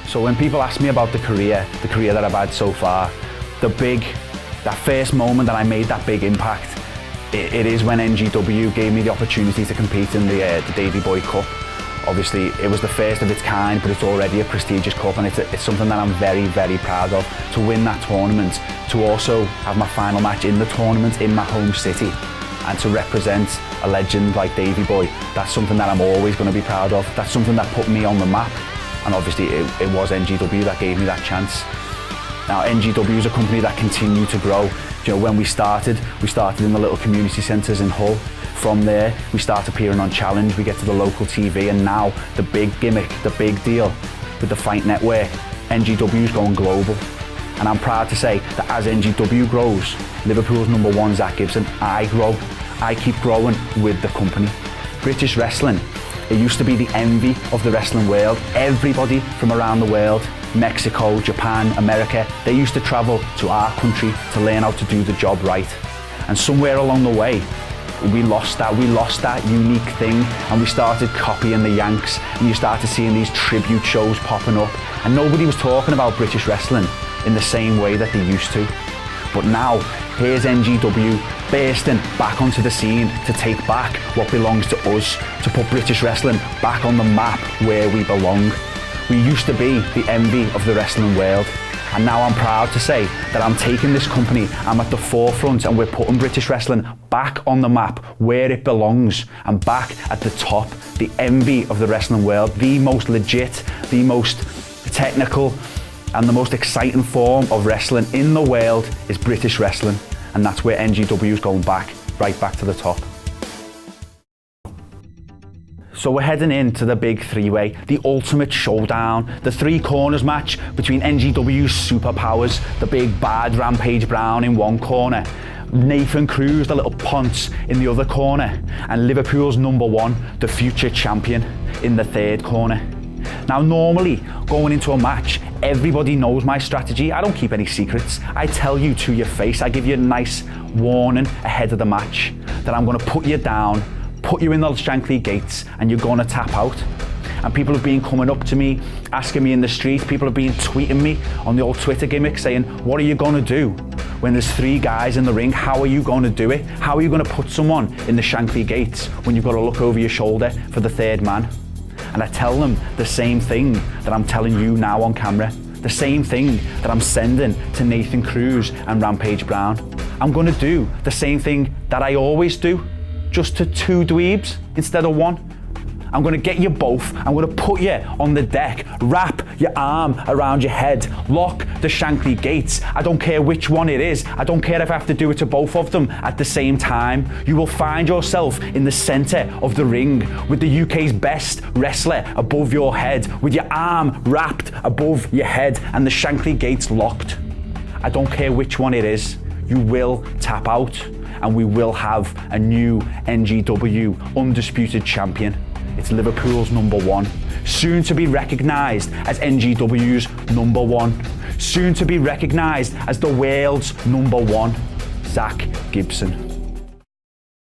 So when people ask me about the career that I've had so far, that first moment that I made that big impact, it is when NGW gave me the opportunity to compete in the Davy Boy Cup. Obviously, it was the first of its kind, but it's already a prestigious cup, and it's something that I'm very, very proud of. To win that tournament, to also have my final match in the tournament in my home city, and to represent a legend like Davy Boy, that's something that I'm always going to be proud of. That's something that put me on the map, and obviously it was NGW that gave me that chance. Now, NGW is a company that continued to grow. You know, when we started in the little community centres in Hull. From there, we start appearing on Challenge, we get to the local TV, and now the big gimmick, the big deal with the Fight Network, NGW is going global. And I'm proud to say that as NGW grows, Liverpool's #1 Zack Gibson, I grow. I keep growing with the company. British wrestling, it used to be the envy of the wrestling world. Everybody from around the world, Mexico, Japan, America, they used to travel to our country to learn how to do the job right. And somewhere along the way, we lost that unique thing, and we started copying the Yanks, and you started seeing these tribute shows popping up, and nobody was talking about British wrestling in the same way that they used to. But now, here's NGW bursting back onto the scene to take back what belongs to us, to put British wrestling back on the map where we belong. We used to be the envy of the wrestling world, and now I'm proud to say that I'm taking this company, I'm at the forefront, and we're putting British wrestling back on the map where it belongs, and back at the top, the envy of the wrestling world. The most legit, the most technical, and the most exciting form of wrestling in the world is British wrestling, and that's where NGW is going back, right back to the top. So we're heading into the big three-way, the ultimate showdown, the three corners match between NGW's superpowers, the big bad Rampage Brown in one corner, Nathan Cruz, the little ponce, in the other corner, and Liverpool's #1, the future champion, in the third corner. Now, normally, going into a match, everybody knows my strategy. I don't keep any secrets. I tell you to your face. I give you a nice warning ahead of the match that I'm going to put you down, put you in those Shankly gates, and you're going to tap out. And people have been coming up to me, asking me in the street, people have been tweeting me on the old Twitter gimmick saying, what are you going to do when there's three guys in the ring? How are you going to do it? How are you going to put someone in the Shankly gates when you've got to look over your shoulder for the third man? And I tell them the same thing that I'm telling you now on camera, the same thing that I'm sending to Nathan Cruz and Rampage Brown. I'm going to do the same thing that I always do, just to two dweebs instead of one. I'm going to get you both, I'm going to put you on the deck, wrap your arm around your head, lock the Shankly gates. I don't care which one it is, I don't care if I have to do it to both of them at the same time. You will find yourself in the centre of the ring with the UK's best wrestler above your head, with your arm wrapped above your head and the Shankly gates locked. I don't care which one it is, you will tap out, and we will have a new NGW undisputed champion. It's Liverpool's #1, soon to be recognised as NGW's #1, soon to be recognised as the world's #1, Zack Gibson.